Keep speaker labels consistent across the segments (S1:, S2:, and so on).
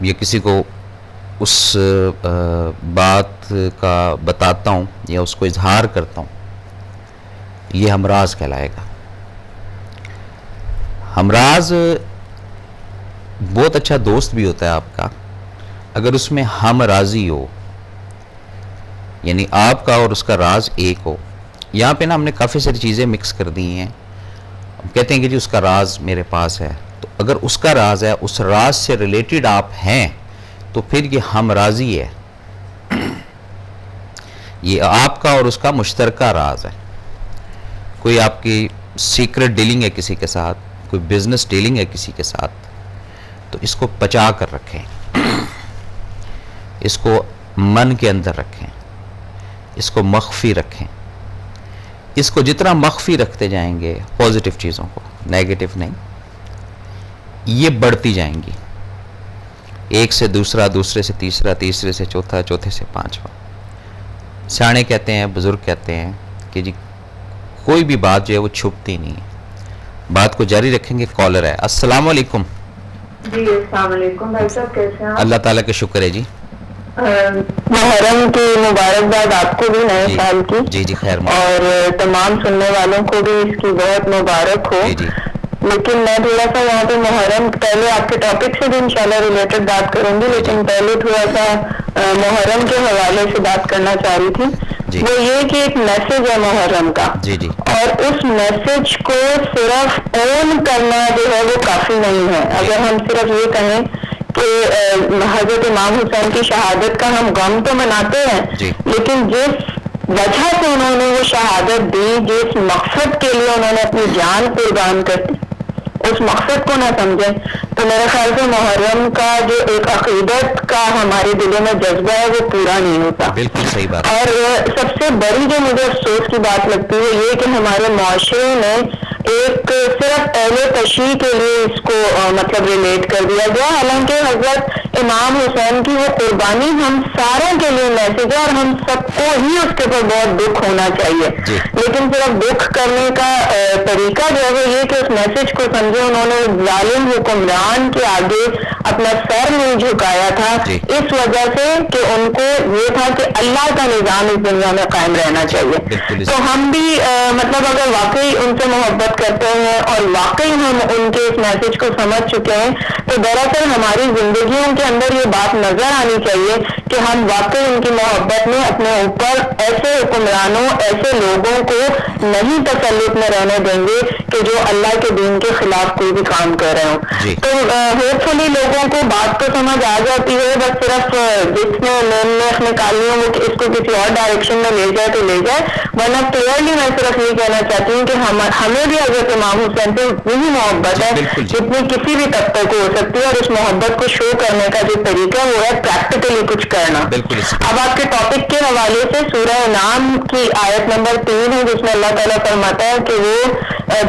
S1: یا کسی کو اس بات کا بتاتا ہوں یا اس کو اظہار کرتا ہوں، یہ ہمراز کہلائے گا۔ ہمراز بہت اچھا دوست بھی ہوتا ہے آپ کا اگر اس میں ہم راضی ہو، یعنی آپ کا اور اس کا راز ایک ہو۔ یہاں پہ نا ہم نے کافی ساری چیزیں مکس کر دی ہیں، ہم کہتے ہیں کہ جی اس کا راز میرے پاس ہے، تو اگر اس کا راز ہے، اس راز سے ریلیٹڈ آپ ہیں، تو پھر یہ ہم راضی ہے، یہ آپ کا اور اس کا مشترکہ راز ہے۔ کوئی آپ کی سیکرٹ ڈیلنگ ہے کسی کے ساتھ، کوئی بزنس ڈیلنگ ہے کسی کے ساتھ، تو اس کو بچا کر رکھیں، اس کو من کے اندر رکھیں، اس کو مخفی رکھیں۔ اس کو جتنا مخفی رکھتے جائیں گے پازیٹیو چیزوں کو، نیگیٹو نہیں، یہ بڑھتی جائیں گی، ایک سے دوسرا، دوسرے سے تیسرا، تیسرے سے چوتھا، چوتھے سے پانچواں۔ سیانے کہتے ہیں، بزرگ کہتے ہیں کہ جی کوئی بھی بات جو ہے وہ چھپتی نہیں ہے، بات کو جاری رکھیں گے۔ کالر ہے، السلام علیکم۔
S2: جی السلام علیکم بھائی صاحب، کیسے ہیں آپ؟
S1: اللہ تعالیٰ کا شکر ہے جی۔
S2: محرم کی مبارکباد آپ کو بھی نئے سال کی،
S1: جی جی خیر
S2: اور تمام سننے والوں کو بھی اس کی بہت مبارک ہو۔
S1: جی جی
S2: لیکن میں تھوڑا سا یہاں پہ محرم، پہلے آپ کے ٹاپک سے بھی انشاءاللہ ریلیٹڈ بات کروں گی، لیکن پہلے تھوڑا سا محرم کے حوالے سے بات کرنا چاہ رہی تھی۔ وہ یہ کہ ایک میسج ہے محرم کا،
S1: جی جی،
S2: اور اس میسج کو صرف اون کرنا جو ہے وہ کافی نہیں ہے۔ اگر ہم صرف یہ کہیں کہ حضرت امام حسین کی شہادت کا ہم غم تو مناتے ہیں، لیکن جس وجہ سے انہوں نے وہ شہادت دی، جس مقصد کے لیے انہوں نے اپنی جان قربان کر دی، اس مقصد کو نہ سمجھیں تو میرے خیال سے محرم کا جو ایک عقیدت کا ہمارے دلوں میں جذبہ ہے وہ پورا نہیں ہوتا۔
S1: بالکل صحیح بات۔
S2: اور سب سے بڑی جو مجھے افسوس کی بات لگتی ہے یہ کہ ہمارے معاشرے نے ایک صرف اہل تشیع کے لیے اس کو مطلب ریلیٹ کر دیا گیا، حالانکہ حضرت امام حسین کی وہ قربانی ہم ساروں کے لیے میسج ہے، اور ہم سب کو ہی اس کے اوپر بہت دکھ ہونا چاہیے۔ لیکن صرف دکھ کرنے کا طریقہ جو ہے وہ یہ کہ اس میسج کو سمجھے، انہوں نے ظالم حکمران کے آگے اپنا سر نہیں جھکایا تھا، اس وجہ سے کہ ان کو یہ تھا کہ اللہ کا نظام اس دنیا میں قائم رہنا چاہیے۔ تو ہم بھی مطلب اگر واقعی ان سے محبت کرتے ہیں اور واقعی ہم ان کے اس میسج کو سمجھ چکے ہیں، تو دراصل ہماری زندگیوں کے اندر یہ بات نظر آنی چاہیے کہ ہم واقعی ان کی محبت میں اپنے اوپر ایسے حکمرانوں، ایسے لوگوں کو نہیں تسلط میں رہنے دیں گے کہ جو اللہ کے دین کے خلاف کوئی بھی کام کر رہے ہوں۔ تو ہوپ فلی لوگوں کو بات تو سمجھ آ جاتی ہے، بس صرف جس نے مین نکالی ہو وہ اس کو کسی اور ڈائریکشن میں لے جائے تو لے جائے، ورنہ کلیئرلی میں صرف یہ کہنا چاہتی ہوں کہ ہمیں بھی حضرت امام حسین سے اتنی محبت ہے جتنی کسی بھی طبقے کو ہو سکتی ہے، اور اس محبت کو شو کرنے کا جو طریقہ وہ ہے پریکٹیکلی کچھ کرنا۔ اب آپ کے ٹاپک کے حوالے سے سورہ انعام کی آیت نمبر 3 ہے، جس میں اللہ تعالیٰ فرماتا ہے کہ وہ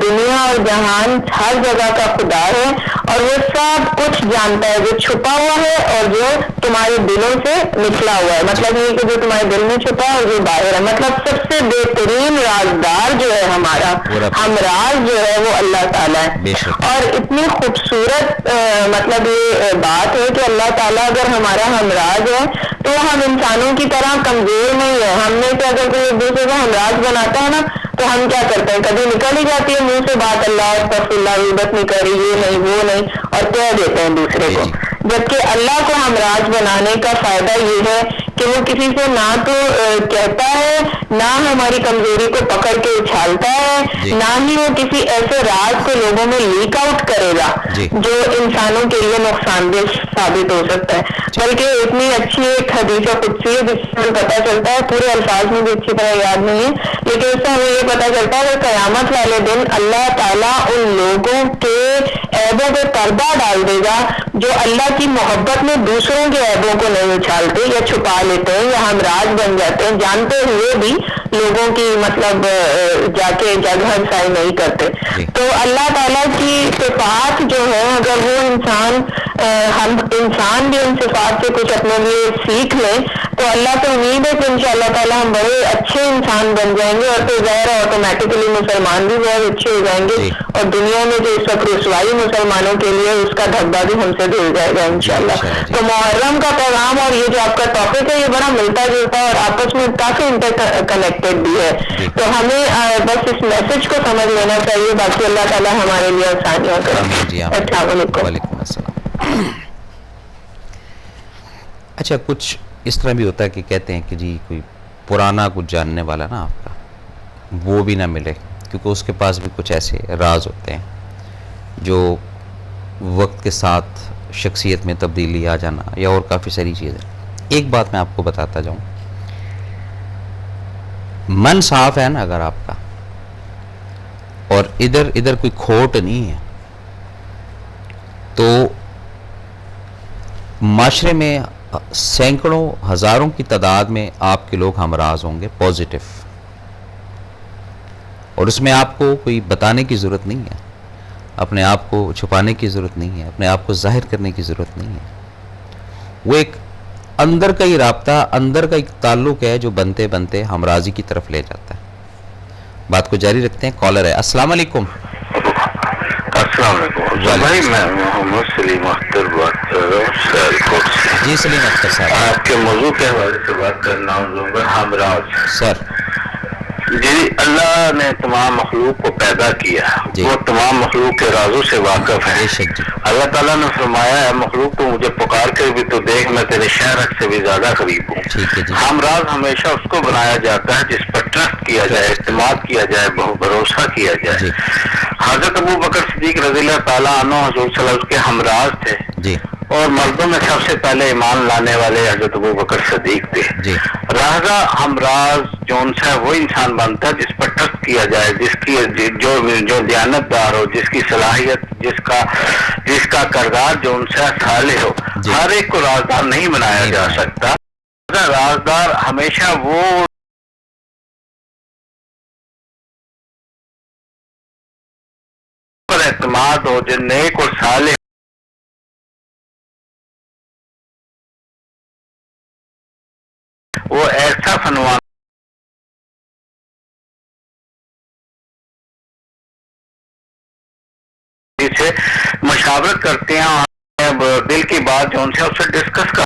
S2: دنیا اور جہان ہر جگہ کا خدا ہے، اور وہ سب کچھ جانتا ہے، جو چھپا ہوا ہے اور جو تمہارے دلوں سے نکلا ہوا ہے۔ مطلب یہ کہ جو تمہارے دل میں چھپا ہے اور جو باہر ہے، مطلب سب سے بہترین رازدار جو ہے ہمارا ہمراز جو ہے وہ اللہ تعالیٰ ہے۔ اور اتنی خوبصورت مطلب یہ بات ہے کہ اللہ تعالیٰ اگر ہمارا ہمراز ہے تو ہم انسانوں کی طرح کمزور نہیں ہے۔ ہم نے کیا اگر کوئی ایک دوسرے کو ہمراز بناتا ہے نا تو ہم کیا کرتے ہیں، کبھی نکل ہی جاتی ہے منہ سے بات، اللہ استغفر اللہ، غیبت نہیں کری، یہ نہیں وہ نہیں، اور کہہ دیتے ہیں دوسرے کو۔ جبکہ اللہ کو ہمراز بنانے کا فائدہ یہ ہے کہ وہ کسی سے نہ تو کہتا ہے، نہ ہماری کمزوری کو پکڑ کے اچھالتا ہے، نہ ہی وہ کسی ایسے راز کو لوگوں میں لیک آؤٹ کرے گا جو انسانوں کے لیے نقصان دہ ثابت ہو سکتا ہے۔ بلکہ اتنی اچھی ایک حدیث قدسی ہے جس سے ہمیں پتہ چلتا ہے، پورے الفاظ میں بھی اچھی طرح یاد نہیں ہے، لیکن اس سے ہمیں یہ پتہ چلتا ہے کہ قیامت والے دن اللہ تعالیٰ ان لوگوں کے عیبوں پہ پردہ ڈال دے گا جو اللہ کی محبت میں دوسروں کے عیبوں کو نہیں اچھالتے یا چھپا لیتے ہیں یا ہمراز بن جاتے ہیں، جانتے ہوئے بھی لوگوں کی مطلب جا کے جگ ہنسائی نہیں کرتے۔ تو اللہ تعالیٰ کی صفات جو ہے، اگر وہ انسان ہم انسان بھی ان صفات سے کچھ اپنے لیے سیکھ لیں تو اللہ سے امید ہے کہ انشاءاللہ تعالیٰ ہم بڑے اچھے انسان بن جائیں گے، اور پھر ظاہر ہے آٹومیٹکلی مسلمان بھی بہت اچھے ہو جائیں گے، اور دنیا میں جو اس وقت رسوائی مسلمانوں کے لیے اس کا دھبا بھی ہم سے دھل جائے گا انشاءاللہ۔ تو محرم کا پیغام اور یہ جو آپ کا ٹاپک ہے یہ بڑا ملتا جلتا ہے اور آپس میں کافی انٹر کنیکٹڈ بھی ہے، تو ہمیں بس اس میسج کو سمجھ لینا چاہیے، باقی اللہ تعالیٰ ہمارے لیے آسانیاں کریں۔ السلام علیکم۔
S1: وعلیکم السلام۔ اچھا، کچھ اس طرح بھی ہوتا ہے کہ کہتے ہیں کہ جی کوئی پرانا کچھ جاننے والا نا آپ کا وہ بھی نہ ملے، کیونکہ اس کے پاس بھی کچھ ایسے راز ہوتے ہیں جو وقت کے ساتھ شخصیت میں تبدیلی آ جانا یا اور کافی ساری چیزیں۔ ایک بات میں آپ کو بتاتا جاؤں، من صاف ہے نا اگر آپ کا اور ادھر ادھر کوئی کھوٹ نہیں ہے تو معاشرے میں سینکڑوں ہزاروں کی تعداد میں آپ کے لوگ ہمراز ہوں گے پازیٹو، اور اس میں آپ کو کوئی بتانے کی ضرورت نہیں ہے، اپنے آپ کو چھپانے کی ضرورت نہیں ہے، اپنے آپ کو ظاہر کرنے کی ضرورت نہیں ہے۔ وہ ایک اندر کا ہی رابطہ، اندر کا ایک تعلق ہے جو بنتے بنتے ہمرازی کی طرف لے جاتا ہے۔ بات کو جاری رکھتے ہیں، کالر ہے۔ السلام علیکم۔
S3: السلام علیکم بھائی، میں محمد سلیم اختر بات کر رہا ہوں سیالکوٹ سے۔
S1: جی سلیم اختر صاحب،
S3: آپ کے موضوع کے حوالے سے بات کرنا ہوں گا، ہمراز۔
S1: سر
S3: جی، اللہ نے تمام مخلوق کو پیدا کیا، وہ تمام مخلوق کے رازوں سے واقف ہے۔ اللہ تعالیٰ نے فرمایا ہے مخلوق تو مجھے پکار کر بھی تو دیکھ، میں تیرے شہرک سے بھی زیادہ قریب ہوں۔ ہمراز ہمیشہ اس کو بنایا جاتا ہے جس پر ٹرسٹ کیا جائے، اعتماد کیا جائے، بھروسہ کیا جائے۔ حضرت ابو بکر صدیق رضی اللہ تعالیٰ عنہ حضور صلی اللہ علیہ وسلم کے ہمراز تھے، اور مردوں میں سب سے پہلے ایمان لانے والے حضرت ابو بکر صدیق تھے۔ لہذا ہمراز جون سا وہ انسان بنتا ہے جس پر ٹرسٹ کیا جائے، جس کی جو دیانتدار ہو، جس کی صلاحیت، جس کا کردار جون سا صالح ہو۔ ہر ایک کو رازدار نہیں بنایا جا سکتا، رازدار ہمیشہ وہ پر اعتماد ہو جو نیک اور صالح، وہ ایسا فنوان سے مشاورت کرتے ہیں، دل کی بات جو ان سے اس سے ڈسکس کر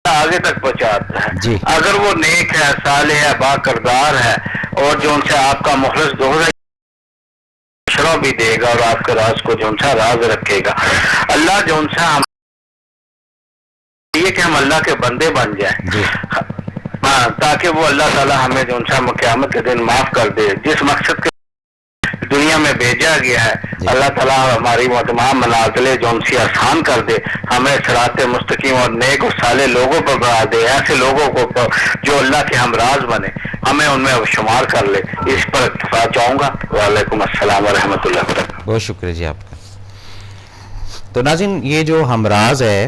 S3: آگے تک پہنچاتا ہے۔ اگر وہ نیک ہے، صالح ہے، با کردار ہے، اور جو ان سے آپ کا مخلص دوست مشورہ بھی دے گا اور آپ کے راز کو جو ان سے راز رکھے گا، اللہ جو ان سے ہم یہ کہ ہم اللہ کے بندے بن جائیں، تاکہ وہ اللہ تعالیٰ ہمیں جو ان سے قیامت کے دن معاف کر دے۔ جس مقصد کے دنیا میں بھیجا گیا ہے، اللہ تعالیٰ ہماری تمام منازلیں جو ان سے آسان کر دے، ہمیں صراط مستقیم اور نیک اور صالح لوگوں پر بنا دے، ایسے لوگوں کو جو اللہ کے ہمراز بنے، ہمیں ان میں شمار کر لے۔ اس پر اکتفا چاہوں گا۔ وعلیکم السلام ورحمۃ اللہ وبرکاتہ۔
S1: بہت شکریہ جی آپ کا۔ تو ناظرین، یہ جو ہمراز ہے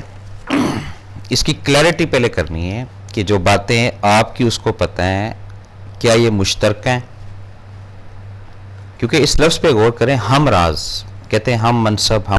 S1: اس کی کلیئرٹی پہلے کرنی ہے کہ جو باتیں آپ کی اس کو پتہ ہیں کیا یہ مشترکہ ہیں، کیونکہ اس لفظ پہ غور کریں، ہم راز کہتے ہیں ہم منصب، ہم